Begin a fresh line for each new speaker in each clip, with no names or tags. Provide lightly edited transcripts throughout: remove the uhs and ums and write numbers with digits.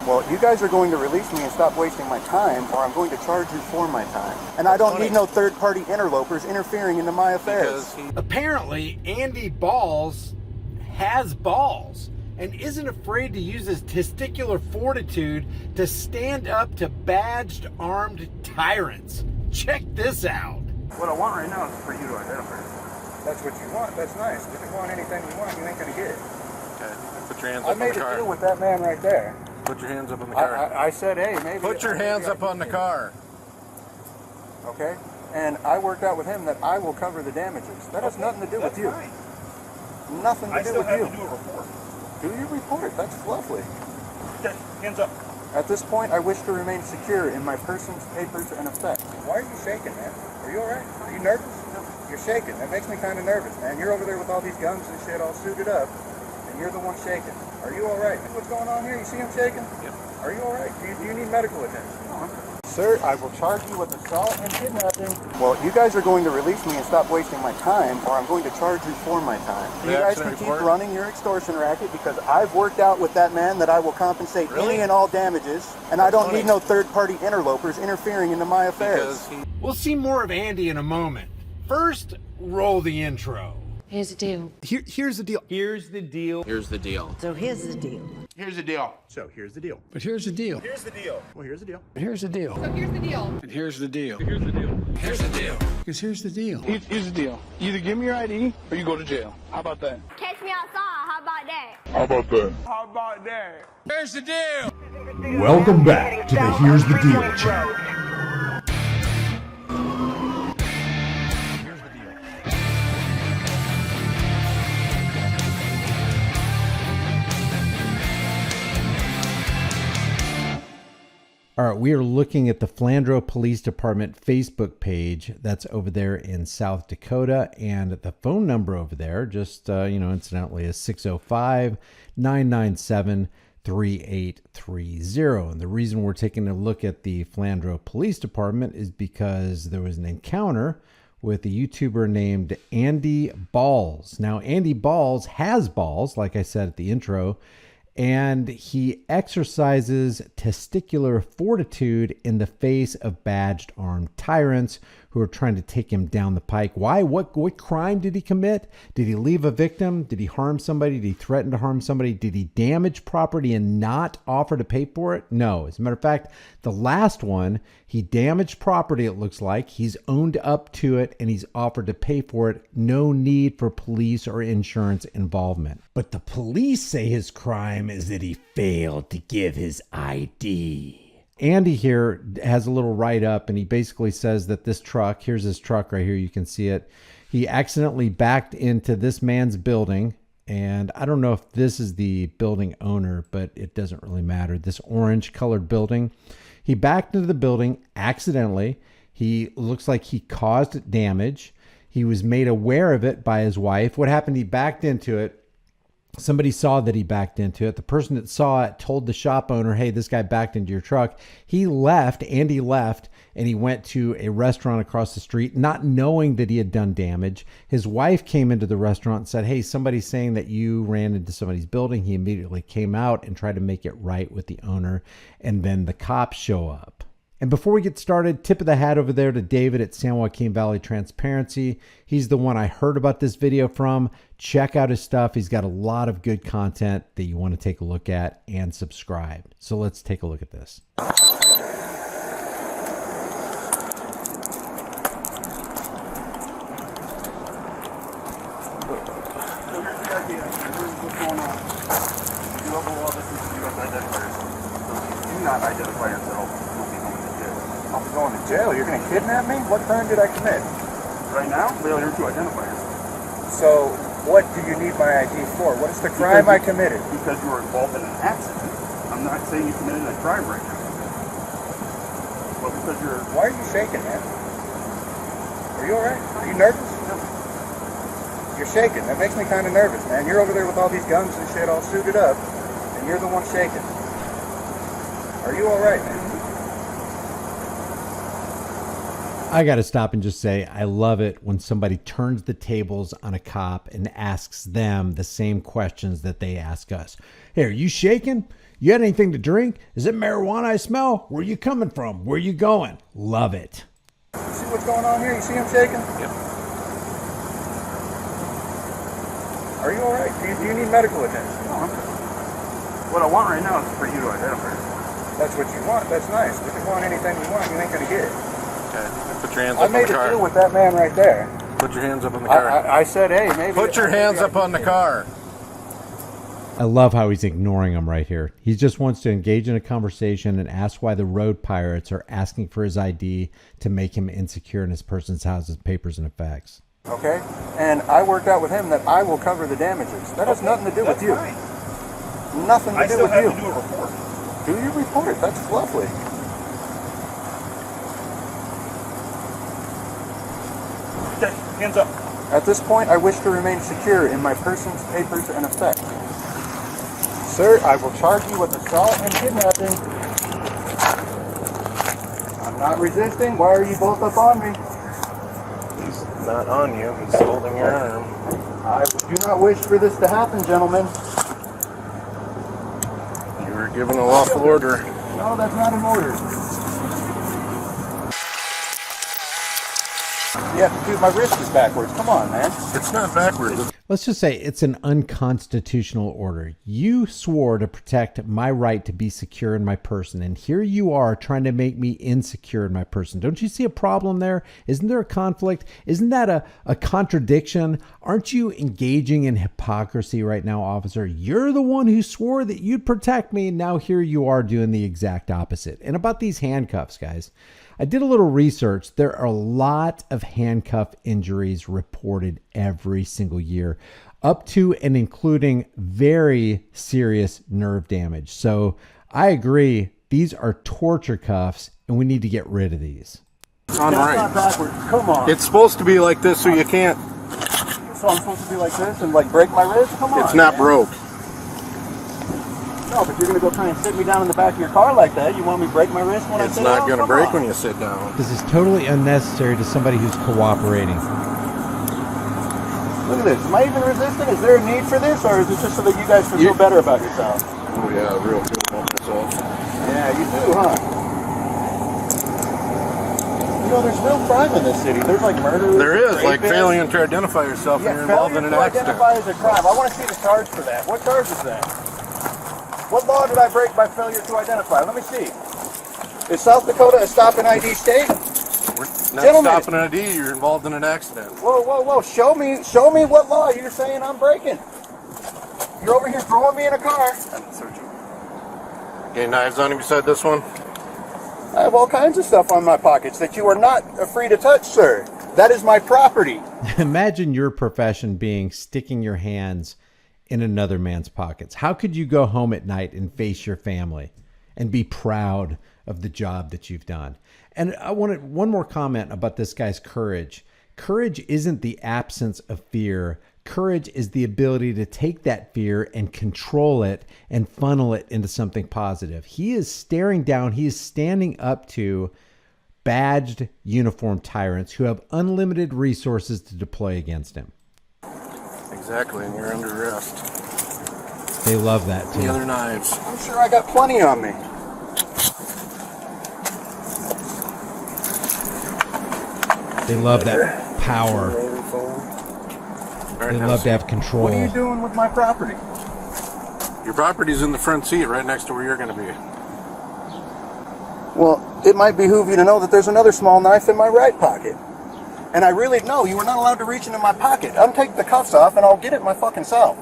Well, you guys are going to release me and stop wasting my time, or I'm going to charge you for my time. And I don't need no third-party interlopers interfering into my affairs.
Apparently, Andy Balls has balls and isn't afraid to use his testicular fortitude to stand up to badged armed tyrants. Check this out.
What I want right now is for you to identify yourself. That's what you want? That's nice. If you want anything you want, you ain't gonna get it.
Okay, put your hands up on the car.
I made a deal with that man right there.
Put your hands up on the car.
I said, hey, maybe...
Put your hands up on the car.
Okay? And I worked out with him that I will cover the damages. That has nothing to do with you. Nothing to do with you.
I still have to do a report.
Do your report. That's lovely.
Okay, hands up.
At this point, I wish to remain secure in my person's papers and effects. Why are you shaking, man? Are you alright? Are you nervous? You're shaking. That makes me kind of nervous, man. You're over there with all these guns and shit all suited up, and you're the one shaking. Are you alright? What's going on here? You see him shaking?
Yep.
Are you alright? Do you need medical attention? No, I'm good. Sir, I will charge you with assault and kidnapping. Well, you guys are going to release me and stop wasting my time, or I'm going to charge you for my time. You guys can keep running your extortion racket because I've worked out with that man that I will compensate any and all damages, and I don't need no third-party interlopers interfering into my affairs.
We'll see more of Andy in a moment. First, roll the intro.
Here's the deal.
Here's the deal.
Here's the deal.
Here's the deal.
So here's the deal.
Here's the deal.
So here's the deal.
But here's the deal.
Here's the deal.
Well, here's the deal.
Here's the deal.
So here's the deal.
And here's the deal.
Here's the deal. Here's the deal.
Because here's the deal.
Here's the deal. Either give me your ID or you go to jail. How about that?
Catch me outside. How about that?
How about that?
How about that?
Here's the deal.
Welcome back to the Here's the Deal channel.
All right, we are looking at the Flandreau Police Department Facebook page that's over there in South Dakota, and the phone number over there, just, incidentally, is 605-997-3830. And the reason we're taking a look at the Flandreau Police Department is because there was an encounter with a YouTuber named Andy Balls. Now, Andy Balls has balls, like I said at the intro, and he exercises testicular fortitude in the face of badged armed tyrants who are trying to take him down the pike. Why? What crime did he commit? Did he leave a victim? Did he harm somebody? Did he threaten to harm somebody? Did he damage property and not offer to pay for it? No. As a matter of fact, the last one, he damaged property, it looks like. He's owned up to it and he's offered to pay for it. No need for police or insurance involvement. But the police say his crime is that he failed to give his ID. Andy here has a little write-up, and he basically says that this truck, here's his truck right here, you can see it. He accidentally backed into this man's building, and I don't know if this is the building owner, but it doesn't really matter. This orange-colored building. He backed into the building accidentally. He looks like he caused damage. He was made aware of it by his wife. What happened? He backed into it. Somebody saw that he backed into it. The person that saw it told the shop owner, hey, this guy backed into your truck. He left, Andy left, and he went to a restaurant across the street, not knowing that he had done damage. His wife came into the restaurant and said, hey, somebody's saying that you ran into somebody's building. He immediately came out and tried to make it right with the owner, and then the cops show up. And before we get started, tip of the hat over there to David at San Joaquin Valley Transparency. He's the one I heard about this video from. Check out his stuff. He's got a lot of good content that you want to take a look at and subscribe. So let's take a look at this.
Not identify yourself. I'm going to jail. You're going to kidnap me? What crime did I commit? Right now, failure to identify yourself. So, what do you need my ID for? What is the crime I committed? Because you were involved in an accident. I'm not saying you committed a crime right now. But because you're... Why are you shaking, man? Are you alright? Are you nervous? No. You're shaking. That makes me kind of nervous, man. You're over there with all these guns and shit all suited up, and you're the one shaking. Are you alright, man?
I got to stop and just say, I love it when somebody turns the tables on a cop and asks them the same questions that they ask us. Hey, are you shaking? You had anything to drink? Is it marijuana I smell? Where you coming from? Where you going? Love it.
See what's going on here? You see him shaking?
Yep.
Are you all right? Do you need medical attention?
No, I'm good. What I want right now is for you to identify.
That's what you want. That's nice. If you want anything you want, you ain't gonna get it.
Okay. Put your hands
I
up on
made
the
a deal
car.
with that man right there.
Put your hands up on the car.
I said, hey, maybe.
Put your hands up on the car.
I love how he's ignoring him right here. He just wants to engage in a conversation and ask why the road pirates are asking for his ID to make him insecure in his person's house's papers and effects.
Okay? And I worked out with him that I will cover the damages. That has nothing to do with you.
Fine.
Nothing to
I
do
still
with
have
you.
to do a report.
Do you report? That's lovely.
Okay, hands up.
At this point, I wish to remain secure in my person's papers and effects. Sir, I will charge you with assault and kidnapping. I'm not resisting. Why are you both up on me?
He's not on you. He's holding your arm.
I do not wish for this to happen, gentlemen.
You were given a lawful order.
No, that's not an order. Yeah, dude, my wrist is backwards. Come on, man.
It's not backwards.
Let's just say it's an unconstitutional order. You swore to protect my right to be secure in my person, and here you are trying to make me insecure in my person. Don't you see a problem there? Isn't there a conflict? Isn't that a contradiction? Aren't you engaging in hypocrisy right now, officer? You're the one who swore that you'd protect me, and now here you are doing the exact opposite. And about these handcuffs, guys, I did a little research. There are a lot of handcuff injuries reported every single year, up to and including very serious nerve damage. So I agree, these are torture cuffs, and we need to get rid of these.
On
That's
right.
not backwards. Come on.
It's supposed to be like this so you can't.
So I'm supposed to be like this and like break my wrist? Come on.
It's not
man.
broke.
No, but you're gonna go try and sit me down in the back of your car like that. You want me to break my wrist when I
It's
sit
not
down?
going to
Come
break
on.
when you sit down.
This is totally unnecessary to somebody who's cooperating.
Look at this. Am I even resisting? Is there a need for this, or is it just so that you guys feel better about yourself?
Oh, yeah, real good about myself.
Yeah, you do, huh? You know, there's real crime in this city. There's like murder.
There is, like failing to identify yourself when you're involved in an accident.
Identify as a crime. I want to see the charge for that. What charge is that? What law did I break by failure to identify? Let me see. Is South Dakota a stop and ID state?
We're not
Gentlemen.
stopping an ID, you're involved in an accident.
Whoa, whoa, whoa. Show me what law you're saying I'm breaking. You're over here throwing me in a car.
I'm searching. Okay, knives on you beside this one?
I have all kinds of stuff on my pockets that you are not free to touch, sir. That is my property.
Imagine your profession being sticking your hands in another man's pockets. How could you go home at night and face your family and be proud of the job that you've done? And I wanted one more comment about this guy's courage. Courage isn't the absence of fear. Courage is the ability to take that fear and control it and funnel it into something positive. He is staring down, he is standing up to badged uniformed tyrants who have unlimited resources to deploy against him.
Exactly, and you're under arrest.
They love that too.
Any other knives?
I'm sure I got plenty on me.
They love that power.
Right,
They love to have control.
What are you doing with my property?
Your property's in the front seat right next to where you're going to be.
Well, it might behoove you to know that there's another small knife in my right pocket. And I really know you were not allowed to reach into my pocket. Untake the cuffs off and I'll get it my fucking self.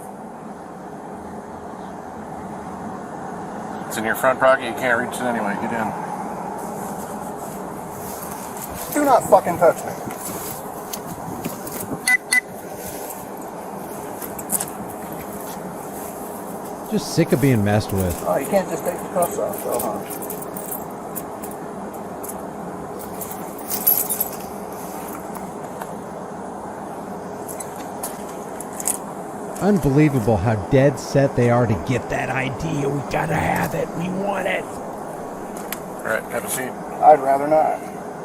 It's in your front pocket, you can't reach it anyway. Get in.
Do not fucking touch me.
Just sick of being messed with.
Oh, you can't just take the cuffs off, though, huh?
Unbelievable how dead set they are to get that ID. We gotta have it. We want it.
All right, have a seat.
I'd rather not.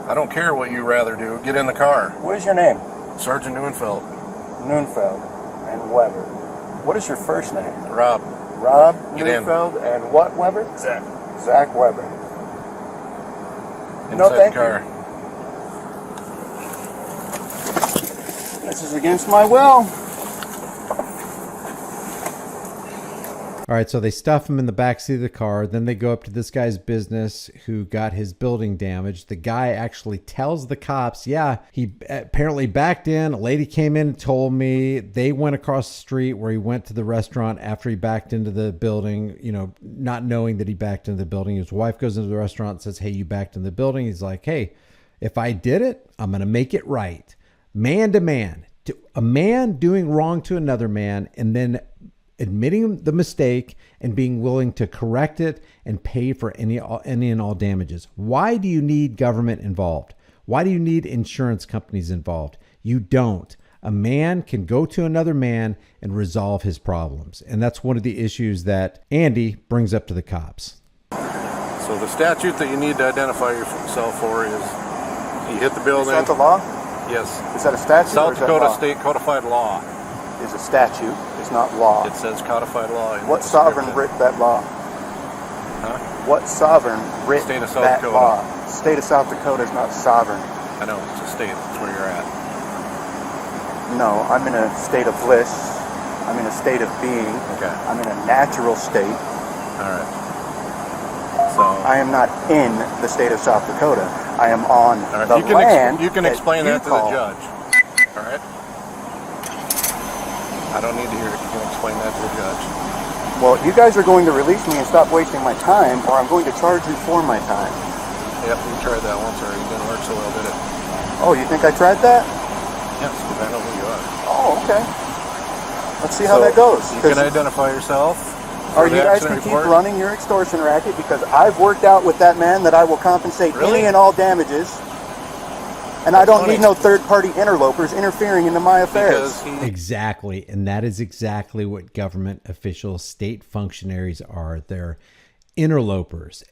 I don't care what you rather do. Get in the car.
What is your name?
Sergeant Newenfeld.
Neunfeld and Weber. What is your first name?
Rob.
Rob
Get in.
Neunfeld and what Weber?
Zach.
Zach Weber.
Inside
No, thank
the car.
you. This is against my will.
All right, so they stuff him in the backseat of the car. Then they go up to this guy's business who got his building damaged. The guy actually tells the cops, yeah, he apparently backed in. A lady came in and told me. They went across the street where he went to the restaurant after he backed into the building, you know, not knowing that he backed into the building. His wife goes into the restaurant and says, hey, you backed in the building. He's like, hey, if I did it, I'm going to make it right. Man to man. A man doing wrong to another man and then admitting the mistake and being willing to correct it and pay for any and all damages. Why do you need government involved? Why do you need insurance companies involved? You don't. A man can go to another man and resolve his problems. And that's one of the issues that Andy brings up to the cops.
So the statute that you need to identify yourself for is you hit the building.
Is that the law?
Yes.
Is that a statute?
South
or is that
Dakota
law?
State Codified Law.
Is a statute. It's not law.
It says codified law. in
What
the
sovereign
description.
writ that law?
Huh?
What sovereign writ
State of South
that
Dakota.
law? State of South Dakota is not sovereign.
I know, it's a state. That's where you're at.
No, I'm in a state of bliss. I'm in a state of being.
Okay.
I'm in a natural state.
All right. So,
I am not in the state of South Dakota. I am on
all right.
the land.
You can explain that to the
call.
judge. All right? I don't need to hear it. You can explain that to the judge.
Well, you guys are going to release me and stop wasting my time, or I'm going to charge you for my time.
Yep, you tried that once already. It didn't work so well, did it?
Oh, you think I tried that?
Yes, because I know who you are.
Oh, okay. Let's see how that goes.
You can identify yourself.
Or
for
you
the
guys
accident
can keep
report.
running your extortion racket, because I've worked out with that man that I will compensate
Really?
any and all damages. And I
That's
don't
funny.
need no third-party interlopers interfering into my affairs.
Because he,
Exactly. And that is exactly what government officials, state functionaries are. They're interlopers,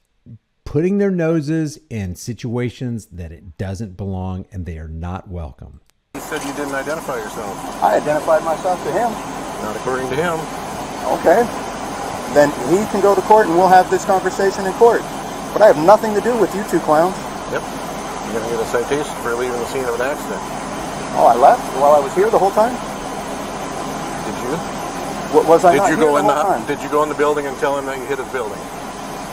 putting their noses in situations that it doesn't belong, and they are not welcome.
said you didn't identify yourself.
I identified myself to him.
Not according to him.
Okay. Then he can go to court and we'll have this conversation in court. But I have nothing to do with you two clowns.
Yep. You're going to get a citation for leaving the scene of an accident.
Oh, I left while I was here the whole time?
Did you?
What was I
Did
not
you
here
go
the
in
whole time?
Did you go in the building and tell him that you hit his building?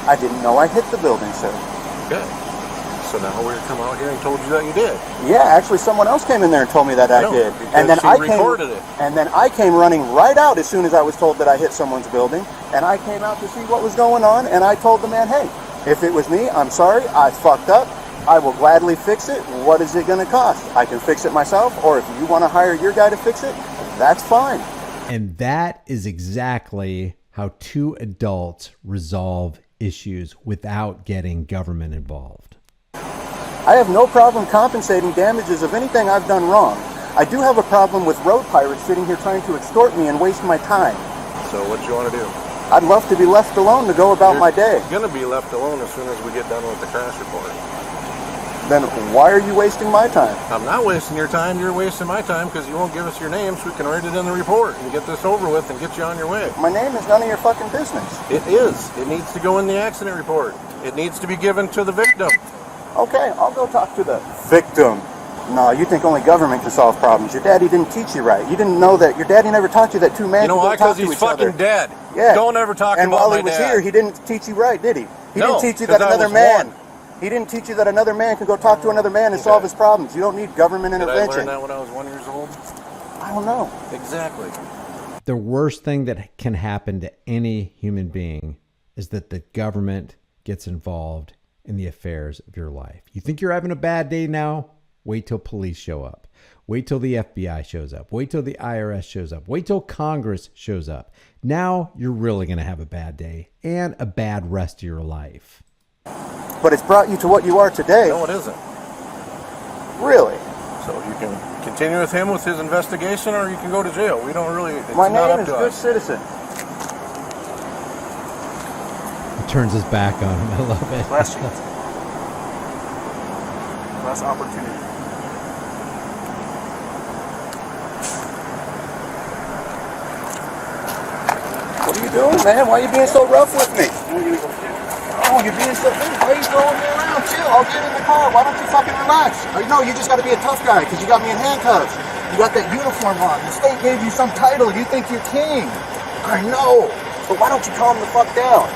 I didn't know I hit the building, sir.
Okay. So now we're going to come out here and told you that you did.
Yeah, actually someone else came in there and told me that I
No,
did.
because
And then
he
I came
recorded it.
And then I came running right out as soon as I was told that I hit someone's building. And I came out to see what was going on, and I told the man, hey, if it was me, I'm sorry, I fucked up. I will gladly fix it. What is it going to cost? I can fix it myself, or if you want to hire your guy to fix it, that's fine.
And that is exactly how two adults resolve issues without getting government involved.
I have no problem compensating damages of anything I've done wrong. I do have a problem with road pirates sitting here trying to extort me and waste my time.
So what do you want to do?
I'd love to be left alone to go about my day.
You're going to be left alone as soon as we get done with the crash report.
Then why are you wasting my time?
I'm not wasting your time. You're wasting my time because you won't give us your name so we can write it in the report and get this over with and get you on your way.
My name is none of your fucking business.
It is. It needs to go in the accident report. It needs to be given to the victim.
Okay, I'll go talk to the victim. No, you think only government can solve problems. Your daddy didn't teach you right. You didn't know that. Your daddy never taught you that two men
You know
can go
why?
talk
Because
to
he's
each other.
fucking dead.
Yeah.
Don't ever talk
and
about
while he
my
was
dad.
here, he didn't teach you right, did he? He
No,
didn't teach you
'cause
that
I
another
was
man.
one.
He didn't teach you that another man can go talk to another man and solve his problems. You don't need government
Did I
intervention.
learn that when I was 1 year old?
I don't know.
Exactly.
The worst thing that can happen to any human being is that the government gets involved in the affairs of your life. You think you're having a bad day now? Wait till police show up. Wait till the FBI shows up. Wait till the IRS shows up. Wait till Congress shows up. Now you're really going to have a bad day and a bad rest of your life.
But it's brought you to what you are today.
No, it isn't.
Really?
So you can continue with him with his investigation, or you can go to jail. We don't really. It's
My
not
name
up
is
to
Good
us.
Citizen.
He turns his back on him. I love it.
Bless you.
less opportunity. What are you doing, man? Why are you being so rough with me? Oh, you're being so... Why are you throwing me around? Chill, I'll get in the car. Why don't you fucking relax? No, you just got to be a tough guy because you got me in handcuffs. You got that uniform on. The state gave you some title. You think you're king. I know. But why don't you calm the fuck down?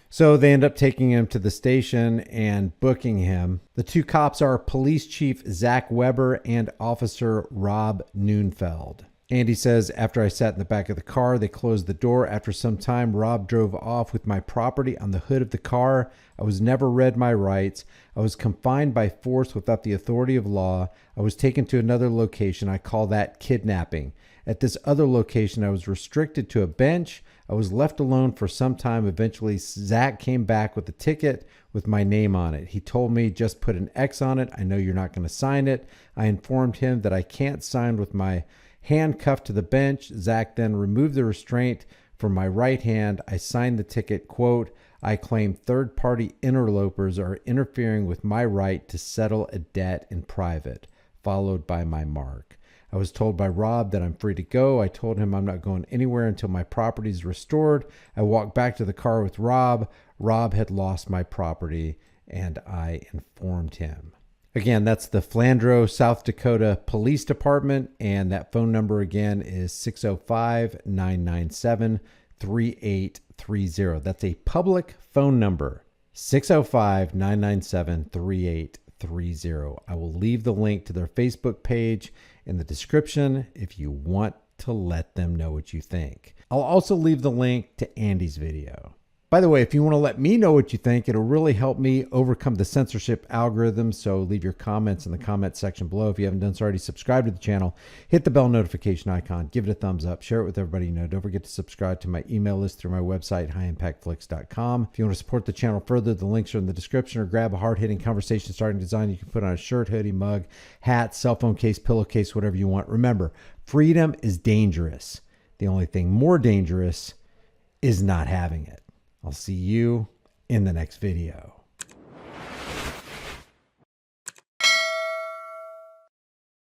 So they end up taking him to the station and booking him. The two cops are Police Chief Zach Weber and Officer Rob Neunfeld. Andy says, after I sat in the back of the car, they closed the door. After some time, Rob drove off with my property on the hood of the car. I was never read my rights. I was confined by force without the authority of law. I was taken to another location. I call that kidnapping. At this other location, I was restricted to a bench. I was left alone for some time. Eventually, Zach came back with a ticket with my name on it. He told me, just put an X on it. I know you're not going to sign it. I informed him that I can't sign with my handcuffed to the bench. Zach then removed the restraint from my right hand. I signed the ticket, quote, I claim third-party interlopers are interfering with my right to settle a debt in private, followed by my mark. I was told by Rob that I'm free to go. I told him I'm not going anywhere until my property is restored. I walked back to the car with Rob. Rob had lost my property, and I informed him. Again, that's the Flandreau, South Dakota Police Department, and that phone number again is 605-997-3830. That's a public phone number, 605-997-3830. I will leave the link to their Facebook page in the description if you want to let them know what you think. I'll also leave the link to Andy's video. By the way, if you want to let me know what you think, it'll really help me overcome the censorship algorithm. So leave your comments in the comment section below. If you haven't done so already, subscribe to the channel, hit the bell notification icon, give it a thumbs up, share it with everybody you know. Don't forget to subscribe to my email list through my website, highimpactflix.com. If you want to support the channel further, the links are in the description, or grab a hard-hitting conversation starting design you can put on a shirt, hoodie, mug, hat, cell phone case, pillowcase, whatever you want. Remember, freedom is dangerous. The only thing more dangerous is not having it. I'll see you in the next video.